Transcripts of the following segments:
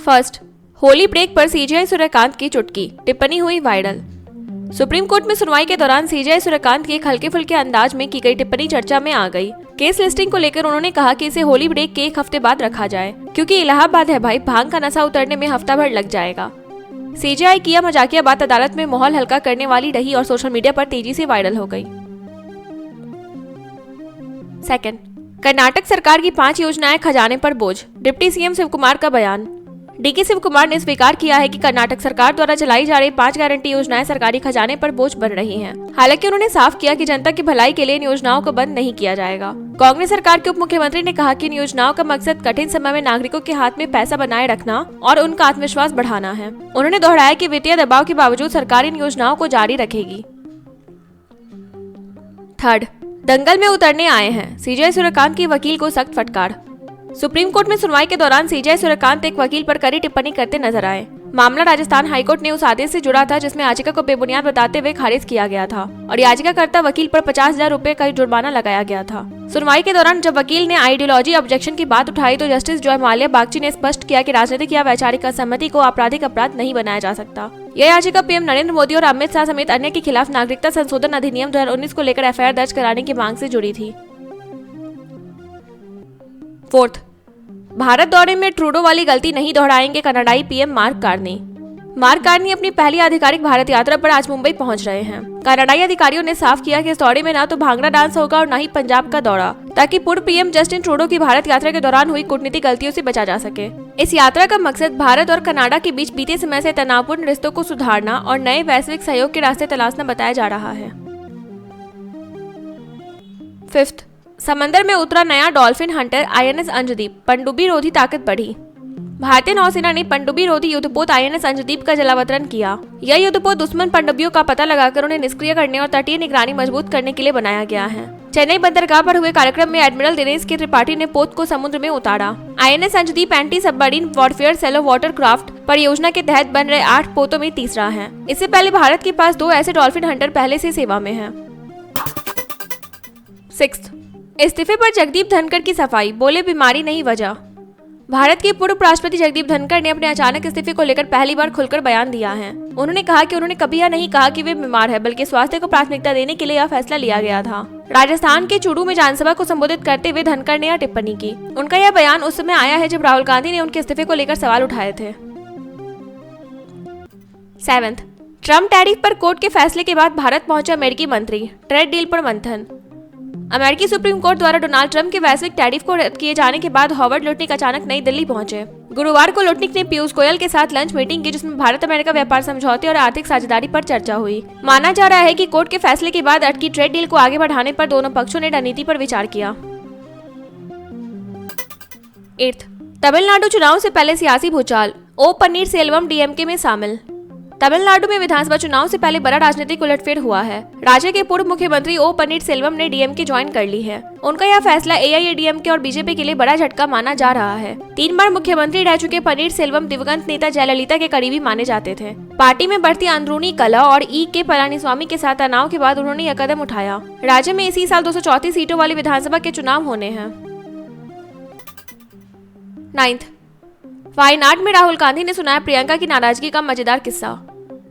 First, Holi break पर CJI Suryakant की चुटकी, टिप्पणी हुई वायरल। सुप्रीम कोर्ट में सुनवाई के दौरान सीजेआई सूर्यकांत की एक हल्के फुल्के अंदाज में की गई टिप्पणी चर्चा में आ गई। केस लिस्टिंग को लेकर उन्होंने कहा कि इसे होली ब्रेक के एक हफ्ते बाद रखा जाए, क्योंकि इलाहाबाद है भाई, भांग का नशा उतरने में हफ्ता भर लग जाएगा। सीजेआई की यह मजाकिया बात अदालत में माहौल हल्का करने वाली रही और सोशल मीडिया पर तेजी से वायरल हो गई। सेकंड, कर्नाटक सरकार की 5 योजनाएं खजाने पर बोझ, डिप्टी सीएम शिव कुमार का बयान। डीके शिव कुमार ने स्वीकार किया है कि कर्नाटक सरकार द्वारा चलाई जा रही 5 गारंटी योजनाएं सरकारी खजाने पर बोझ बन रही हैं। हालांकि उन्होंने साफ किया कि जनता की भलाई के लिए इन योजनाओं को बंद नहीं किया जाएगा। कांग्रेस सरकार के उप मुख्यमंत्री ने कहा कि इन योजनाओं का मकसद कठिन समय में नागरिकों के हाथ में पैसा बनाए रखना और उनका आत्मविश्वास बढ़ाना है। उन्होंने दोहराया कि वित्तीय दबाव के बावजूद सरकार इन योजनाओं को जारी रखेगी। थर्ड, दंगल में उतरने आए हैं, सीजेआई सूर्यकांत की वकील को सख्त फटकार। सुप्रीम कोर्ट में सुनवाई के दौरान सीजेआई सूर्यकांत एक वकील पर कड़ी टिप्पणी करते नजर आए। मामला राजस्थान हाईकोर्ट ने उस आदेश से जुड़ा था जिसमें याचिका को बेबुनियाद बताते हुए खारिज किया गया था और याचिकाकर्ता वकील पर 50,000 रुपए का जुर्माना लगाया गया था। सुनवाई के दौरान जब वकील ने आइडियोलॉजी ऑब्जेक्शन की बात उठाई तो जस्टिस जॉय माल्या बागची ने स्पष्ट किया कि राजनीतिक या वैचारिक असहमति को आपराधिक अपराध नहीं बनाया जा सकता। यह याचिका पीएम नरेंद्र मोदी और अमित शाह समेत अन्य के खिलाफ नागरिकता संशोधन अधिनियम 2019 को लेकर एफआईआर दर्ज कराने की मांग से जुड़ी थी। फोर्थ, भारत दौरे में ट्रूडो वाली गलती नहीं दोहराएंगे कनाडाई PM mark Carney. Mark Carney अपनी पहली आधिकारिक भारत यात्रा पर आज मुंबई पहुंच रहे हैं। कनाडाई अधिकारियों ने साफ किया कि इस दौरे में न तो भांगड़ा डांस होगा और न ही पंजाब का दौरा, ताकि पूर्व पीएम जस्टिन ट्रूडो की भारत यात्रा के दौरान हुई कूटनीतिक गलतियों से बचा जा सके। इस यात्रा का मकसद भारत और कनाडा के बीच बीते समय से तनावपूर्ण रिश्तों को सुधारना और नए वैश्विक सहयोग के रास्ते तलाशना बताया जा रहा है। फिफ्थ, समंदर में उतरा नया डॉल्फिन हंटर आईएनएस अंजदीप, पनडुब्बी रोधी ताकत बढ़ी। भारतीय नौसेना ने पनडुब्बी रोधी युद्धपोत आईएनएस अंजदीप का जलावतरण किया। यह युद्धपोत दुश्मन पनडुब्बियों का पता लगाकर उन्हें निष्क्रिय करने और तटीय निगरानी मजबूत करने के लिए बनाया गया है। चेन्नई बंदरगाह पर हुए कार्यक्रम में एडमिरल दिनेश के त्रिपाठी ने पोत को समुद्र में उतारा। INS Anjadip anti submarine warfare shallow water craft परियोजना के तहत बन रहे 8 पोतों में तीसरा है। इससे पहले भारत के पास 2 ऐसे डॉल्फिन हंटर पहले से सेवा में है। सिक्स्थ, इस्तीफे पर जगदीप धनखड़ की सफाई, बोले बीमारी नहीं वजह। भारत के पूर्व राष्ट्रपति जगदीप धनखड़ ने अपने अचानक इस्तीफे को लेकर पहली बार खुलकर बयान दिया है। उन्होंने कहा कि उन्होंने कभी यह नहीं कहा कि वे बीमार है, बल्कि स्वास्थ्य को प्राथमिकता देने के लिए यह फैसला लिया गया था। राजस्थान के चूरू में जनसभा को संबोधित करते हुए धनखड़ ने यह टिप्पणी की। उनका यह बयान उस समय आया है जब राहुल गांधी ने उनके इस्तीफे को लेकर सवाल उठाए थे। सेवेंथ, ट्रम्प टैरिफ पर कोर्ट के फैसले के बाद भारत पहुंचे अमेरिकी मंत्री, ट्रेड डील पर मंथन। अमेरिकी सुप्रीम कोर्ट द्वारा डोनाल्ड ट्रंप के वैश्विक टैरिफ को रद्द किए जाने के बाद हॉवर्ड लुटनिक अचानक नई दिल्ली पहुंचे। गुरुवार को लुटनिक ने पीयूष गोयल के साथ लंच मीटिंग की, जिसमें भारत अमेरिका व्यापार समझौते और आर्थिक साझेदारी पर चर्चा हुई। माना जा रहा है कि कोर्ट के फैसले के बाद अटकी ट्रेड डील को आगे बढ़ाने पर दोनों पक्षों ने रणनीति पर विचार किया। 8, तमिलनाडु चुनाव से पहले सियासी भूचाल, ओ पन्नीरसेल्वम डीएमके में शामिल। तमिलनाडु में विधानसभा चुनाव से पहले बड़ा राजनीतिक उलटफेर हुआ है। राज्य के पूर्व मुख्यमंत्री ओ पन्नीरसेल्वम ने डीएमके ज्वाइन कर ली है। उनका यह फैसला एआईएडीएमके और बीजेपी के लिए बड़ा झटका माना जा रहा है। 3 बार मुख्यमंत्री रह चुके पन्नीरसेल्वम दिवंगत नेता जयललिता के करीबी माने जाते थे। पार्टी में बढ़ती अंदरूनी कलह और के पलानीस्वामी के साथ तनाव के बाद उन्होंने यह कदम उठाया। राज्य में इसी साल 234 सीटों वाली विधानसभा के चुनाव होने हैं। 9, वायनाड में राहुल गांधी ने सुनाया प्रियंका की नाराजगी का मजेदार किस्सा।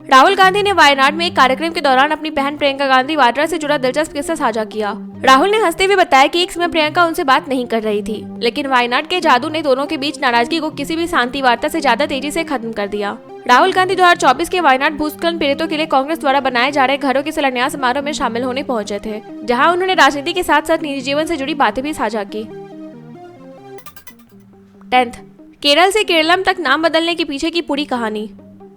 राहुल गांधी ने वायनाड में एक कार्यक्रम के दौरान अपनी बहन प्रियंका गांधी वाड्रा से जुड़ा दिलचस्प किस्सा साझा किया। राहुल ने हंसते हुए बताया कि एक समय प्रियंका उनसे बात नहीं कर रही थी, लेकिन वायनाड के जादू ने दोनों के बीच नाराजगी को किसी भी शांति वार्ता से ज्यादा तेजी से खत्म कर दिया। राहुल गांधी 2024 के वायनाड भूस्खलन पीड़ितों के लिए कांग्रेस द्वारा बनाए जा रहे घरों के शिलान्यास समारोह में शामिल होने पहुंचे थे, जहाँ उन्होंने राजनीति के साथ साथ निजी जीवन से जुड़ी बातें भी साझा की। 10, केरल से केरलम तक नाम बदलने के पीछे की पूरी कहानी।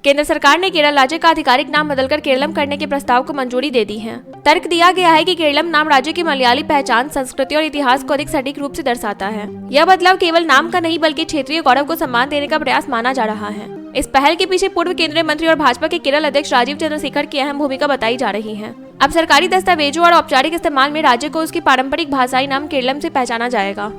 केंद्र सरकार ने केरल राज्य का आधिकारिक नाम बदलकर केरलम करने के प्रस्ताव को मंजूरी दे दी है। तर्क दिया गया है कि केरलम नाम राज्य की मलयाली पहचान, संस्कृति और इतिहास को अधिक सटीक रूप से दर्शाता है। यह बदलाव केवल नाम का नहीं बल्कि क्षेत्रीय गौरव को सम्मान देने का प्रयास माना जा रहा है। इस पहल के पीछे पूर्व केंद्रीय मंत्री और भाजपा के केरल अध्यक्ष राजीव चंद्रशेखर की अहम भूमिका बताई जा रही है। अब सरकारी दस्तावेजों और औपचारिक इस्तेमाल में राज्य को उसकी पारंपरिक भाषाई नाम केरलम से पहचाना जाएगा।